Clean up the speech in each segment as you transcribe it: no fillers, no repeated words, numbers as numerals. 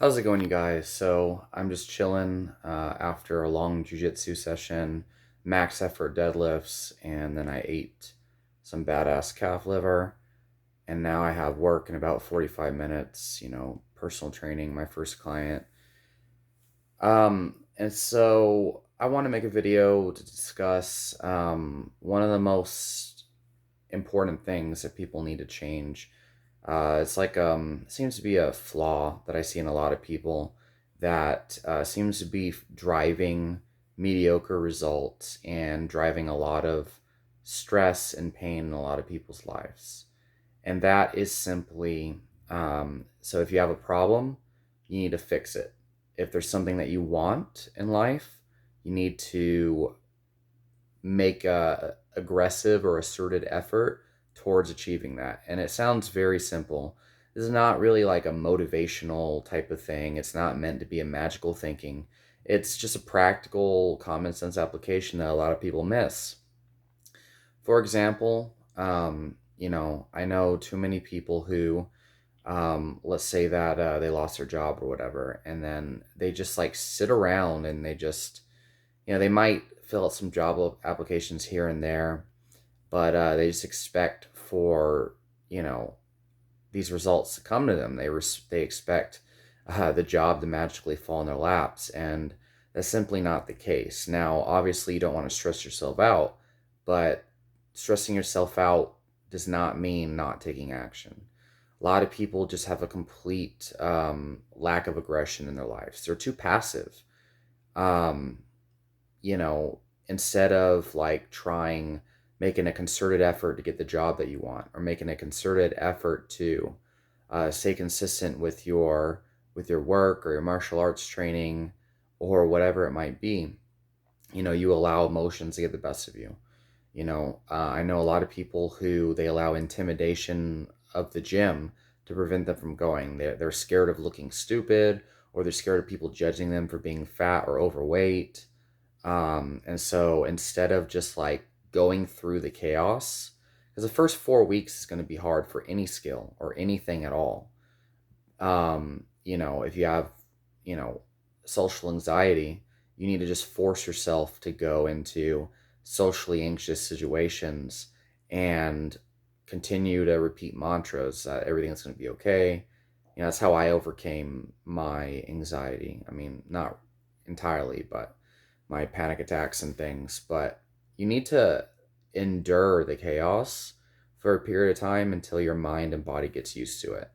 How's it going, you guys? So I'm just chilling after a long jujitsu session, max effort deadlifts, and then I ate some badass calf liver. And now I have work in about 45 minutes, personal training, my first client. And so I want to make a video to discuss one of the most important things that people need to change. It's like seems to be a flaw that I see in a lot of people that seems to be driving mediocre results and driving a lot of stress and pain in a lot of people's lives. And that is simply so if you have a problem, you need to fix it. If there's something that you want in life, you need to make a aggressive or asserted effort towards achieving that. And it sounds very simple. This is not really like a motivational type of thing. It's not meant to be a magical thinking. It's just a practical common sense application that a lot of people miss. For example, I know too many people who, let's say that they lost their job or whatever, and then they just like sit around and they just, they might fill out some job applications here and there, but they just expect for these results to come to them. They expect the job to magically fall in their laps, and that's simply not the case. Now, obviously, you don't want to stress yourself out, but stressing yourself out does not mean not taking action. A lot of people just have a complete lack of aggression in their lives. They're too passive. Um, you know, Instead of like making a concerted effort to get the job that you want, or making a concerted effort to stay consistent with your work or your martial arts training or whatever it might be, you allow emotions to get the best of you. I know a lot of people who they allow intimidation of the gym to prevent them from going. They're scared of looking stupid, or they're scared of people judging them for being fat or overweight. And so instead of just like going through the chaos, because the first 4 weeks is going to be hard for any skill or anything at all. If you have, you know, social anxiety, you need to just force yourself to go into socially anxious situations and continue to repeat mantras that everything's going to be okay. That's how I overcame my anxiety. I mean, not entirely, but my panic attacks and things. But you need to endure the chaos for a period of time until your mind and body gets used to it.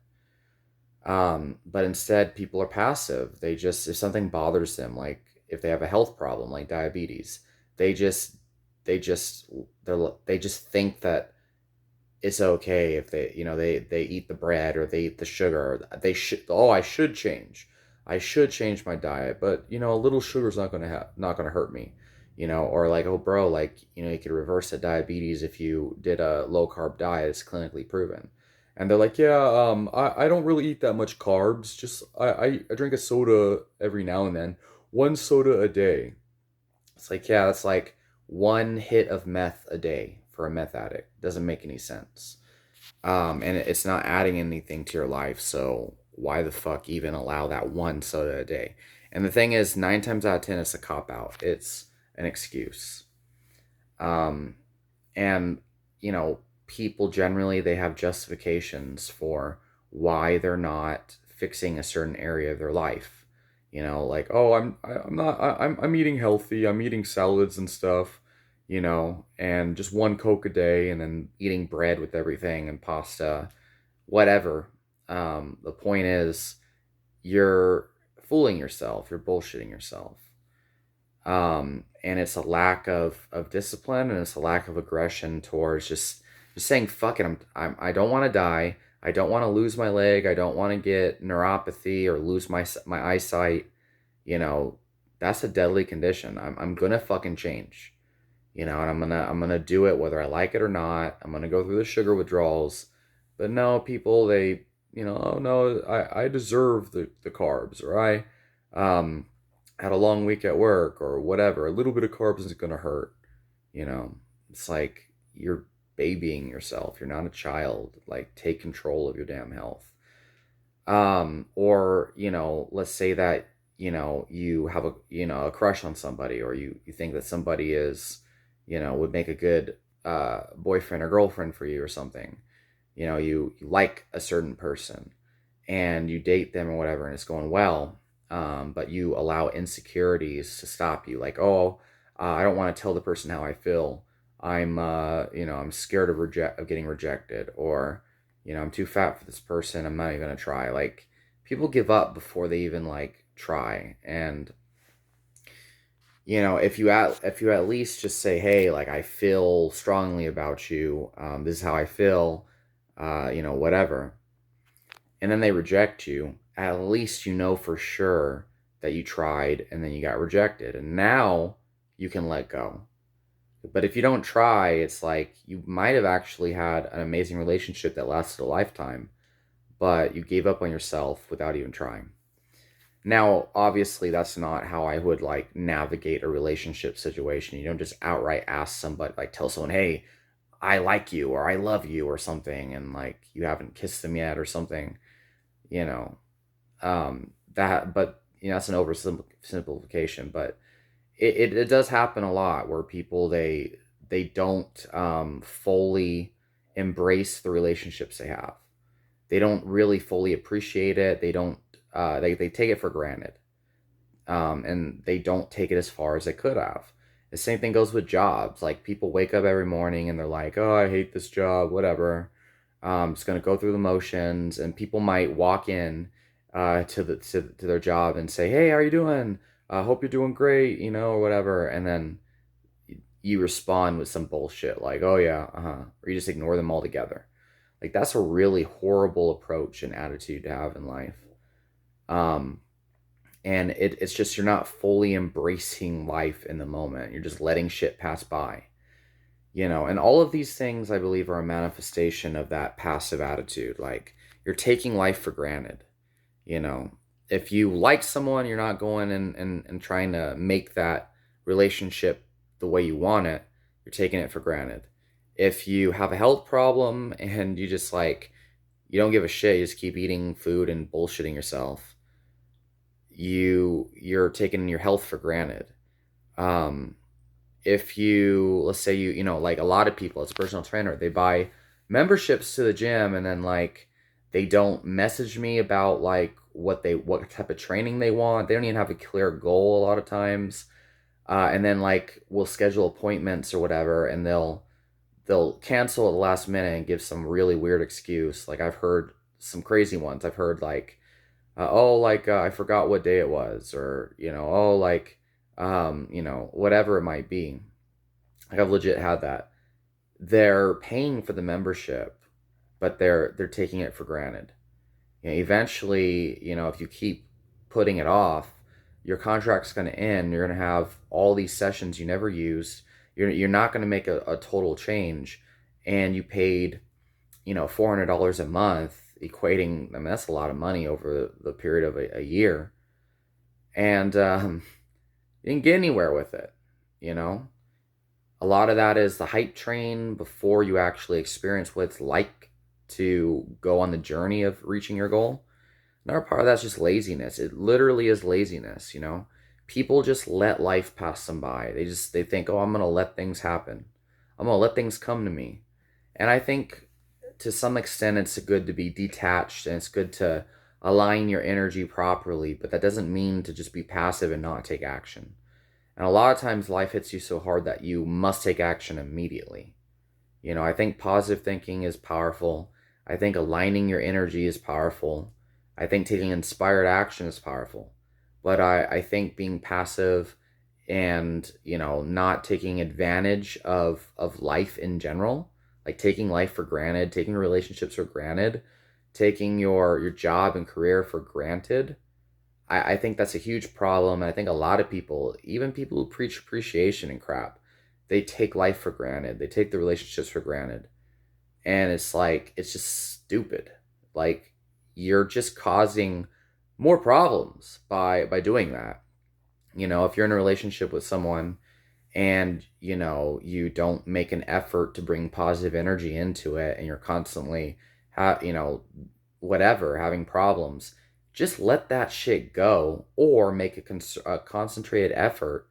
But instead, people are passive. They just, if something bothers them, like if they have a health problem like diabetes, they just, they just, they just think that it's okay if they eat the bread or they eat the sugar. They should, oh, I should change my diet, but a little sugar's not gonna hurt me. Or like, oh bro, like, you could reverse the diabetes if you did a low carb diet. It's clinically proven. And they're like, yeah, I don't really eat that much carbs. Just I drink a soda every now and then. One soda a day. It's like, yeah, that's like one hit of meth a day for a meth addict. Doesn't make any sense. And it's not adding anything to your life, so why the fuck even allow that one soda a day? And the thing is, 9 times out of 10, it's a cop out. It's an excuse. Um, and, you know, People generally, they have justifications for why they're not fixing a certain area of their life. Like, oh, I'm not I'm eating healthy. I'm eating salads and stuff, and just one Coke a day, and then eating bread with everything and pasta, whatever. The point is, you're fooling yourself. You're bullshitting yourself. And it's a lack of discipline, and it's a lack of aggression towards just saying fuck it. I don't want to die. I don't want to lose my leg. I don't want to get neuropathy or lose my eyesight. You know, that's a deadly condition. I'm gonna fucking change. And I'm gonna do it whether I like it or not. I'm gonna go through the sugar withdrawals. But no, people, they, oh no, I deserve the carbs, or I um had a long week at work or whatever. A little bit of carbs isn't gonna hurt. You know, it's like you're babying yourself. You're not a child. Like, take control of your damn health. Or, let's say that, you have a crush on somebody, or you think that somebody is, would make a good boyfriend or girlfriend for you or something. You like a certain person and you date them or whatever, and it's going well. But you allow insecurities to stop you. Like, oh, I don't want to tell the person how I feel. I'm scared of getting rejected, or, I'm too fat for this person. I'm not even gonna try. Like, people give up before they even like try. And if you at least just say, hey, like, I feel strongly about you. This is how I feel. Whatever, and then they reject you, at least you know for sure that you tried and then you got rejected. And now you can let go. But if you don't try, it's like you might have actually had an amazing relationship that lasted a lifetime, but you gave up on yourself without even trying. Now, obviously, that's not how I would like navigate a relationship situation. You don't just outright ask somebody, like tell someone, hey, I like you or I love you or something, and like you haven't kissed them yet or something, you know. That, but that's an oversimplification, but it does happen a lot where people they don't fully embrace the relationships they have. They don't really fully appreciate it. They don't they take it for granted, and they don't take it as far as they could have. The same thing goes with jobs. Like, people wake up every morning and they're like, oh, I hate this job, whatever. Just gonna go through the motions, and people might walk in to their job and say, "Hey, how are you doing? Hope you're doing great," or whatever, and then you respond with some bullshit like, "Oh yeah, or you just ignore them altogether. Like, that's a really horrible approach and attitude to have in life. Um, and it's just you're not fully embracing life in the moment. You're just letting shit pass by. And all of these things, I believe, are a manifestation of that passive attitude. Like, you're taking life for granted. You know, if you like someone, you're not going and trying to make that relationship the way you want it. You're taking it for granted. If you have a health problem and you just like, you don't give a shit, you just keep eating food and bullshitting yourself, you're taking your health for granted. Um, if you, let's say, like a lot of people as a personal trainer, they buy memberships to the gym, and then like they don't message me about like what type of training they want. They don't even have a clear goal a lot of times. And then like we'll schedule appointments or whatever, and they'll cancel at the last minute and give some really weird excuse. Like, I've heard some crazy ones. I've heard like, oh, like, I forgot what day it was, or oh, like, whatever it might be. Like, I've legit had that. They're paying for the membership, but they're taking it for granted. Eventually, if you keep putting it off, your contract's going to end. You're going to have all these sessions you never used. You're not going to make a total change, and you paid, $400 a month, equating. I mean, that's a lot of money over the period of a year, and you didn't get anywhere with it. You know, a lot of that is the hype train before you actually experience what it's like to go on the journey of reaching your goal. Another part of that's just laziness. It literally is laziness. People just let life pass them by. They think, oh, I'm gonna let things happen. I'm gonna let things come to me. And I think to some extent it's good to be detached, and it's good to align your energy properly, but that doesn't mean to just be passive and not take action. And a lot of times life hits you so hard that you must take action immediately. I think positive thinking is powerful. I think aligning your energy is powerful. I think taking inspired action is powerful. But I think being passive and, not taking advantage of life in general, like taking life for granted, taking relationships for granted, taking your job and career for granted, I think that's a huge problem. And I think a lot of people, even people who preach appreciation and crap, they take life for granted. They take the relationships for granted. And it's like, it's just stupid. Like, you're just causing more problems by doing that. If you're in a relationship with someone and, you don't make an effort to bring positive energy into it, and you're constantly, whatever, having problems, just let that shit go, or make a concentrated effort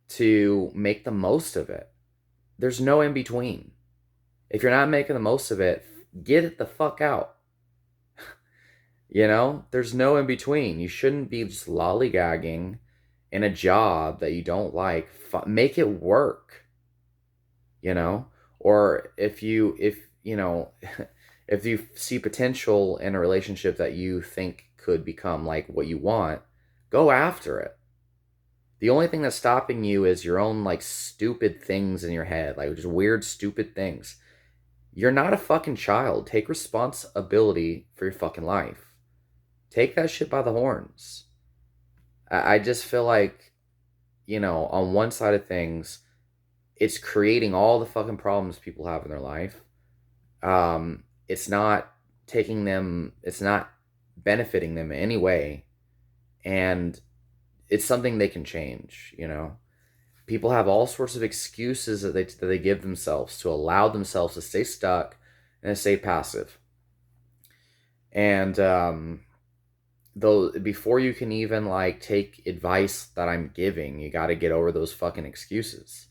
to make the most of it. There's no in between. If you're not making the most of it, get it the fuck out. There's no in between. You shouldn't be just lollygagging in a job that you don't like. Make it work, you know? Or if you see potential in a relationship that you think could become like what you want, go after it. The only thing that's stopping you is your own like stupid things in your head, like just weird, stupid things. You're not a fucking child. Take responsibility for your fucking life. Take that shit by the horns. I just feel like, on one side of things, it's creating all the fucking problems people have in their life. It's not it's not benefiting them in any way. And it's something they can change. People have all sorts of excuses that they give themselves to allow themselves to stay stuck and to stay passive. And though before you can even like take advice that I'm giving, you got to get over those fucking excuses.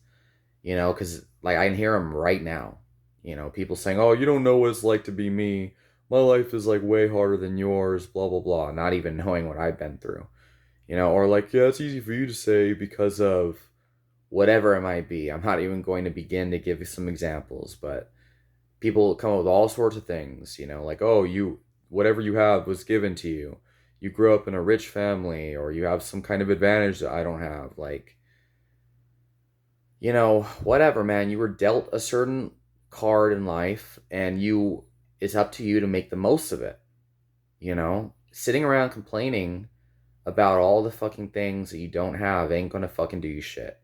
Because like I can hear them right now. People saying, "Oh, you don't know what it's like to be me. My life is like way harder than yours." Blah blah blah. Not even knowing what I've been through. Or like, "Yeah, it's easy for you to say because of whatever it might be." I'm not even going to begin to give you some examples, but people come up with all sorts of things, like, "Oh, whatever you have was given to you. You grew up in a rich family, or you have some kind of advantage that I don't have." Like, whatever, man. You were dealt a certain card in life, and it's up to you to make the most of it. Sitting around complaining about all the fucking things that you don't have ain't gonna fucking do you shit.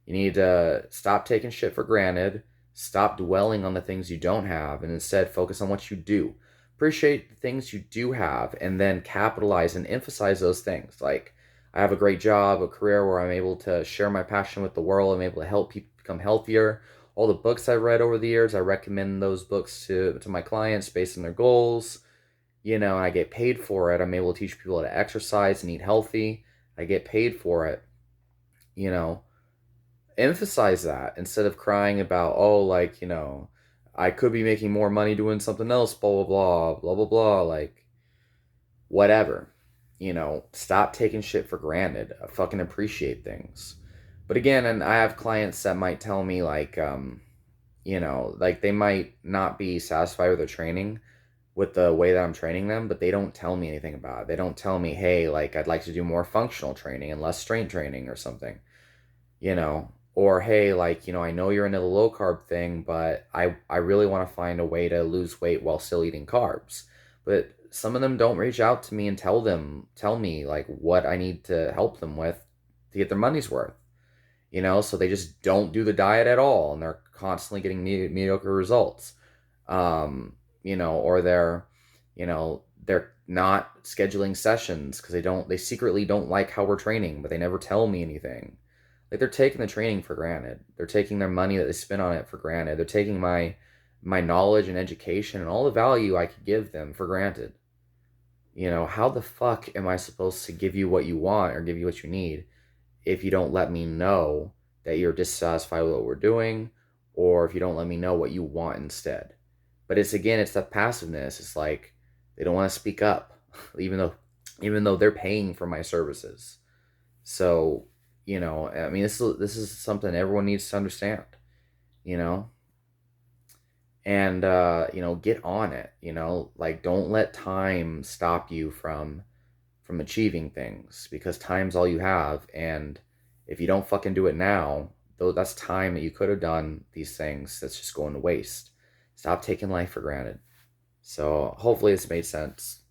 You need to stop taking shit for granted, stop dwelling on the things you don't have, and instead focus on what you do. Appreciate the things you do have, and then capitalize and emphasize those things. Like, I have a great job, a career where I'm able to share my passion with the world. I'm able to help people become healthier. All the books I've read over the years, I recommend those books to my clients based on their goals. And I get paid for it. I'm able to teach people how to exercise and eat healthy. I get paid for it. You know, Emphasize that instead of crying about, oh, like, I could be making more money doing something else, blah, blah, blah, blah, blah, blah, like, whatever. Stop taking shit for granted. Fucking appreciate things. But again, and I have clients that might tell me, like, like they might not be satisfied with their training, with the way that I'm training them, but they don't tell me anything about it. They don't tell me, hey, like, I'd like to do more functional training and less strength training or something, or hey, like, I know you're into the low carb thing, but I really want to find a way to lose weight while still eating carbs. But some of them don't reach out to me and tell me like what I need to help them with to get their money's worth. So they just don't do the diet at all, and they're constantly getting mediocre results. Or they're not scheduling sessions because they secretly don't like how we're training, but they never tell me anything. Like, they're taking the training for granted. They're taking their money that they spend on it for granted. They're taking my knowledge and education and all the value I could give them for granted. How the fuck am I supposed to give you what you want or give you what you need if you don't let me know that you're dissatisfied with what we're doing, or if you don't let me know what you want instead? But it's the passiveness. It's like they don't want to speak up, even though they're paying for my services. So, I mean, this is something everyone needs to understand, you know, and get on it. Like, don't let time stop you from achieving things, because time's all you have, and if you don't fucking do it now, though, that's time that you could have done these things that's just going to waste. Stop taking life for granted. So hopefully this made sense.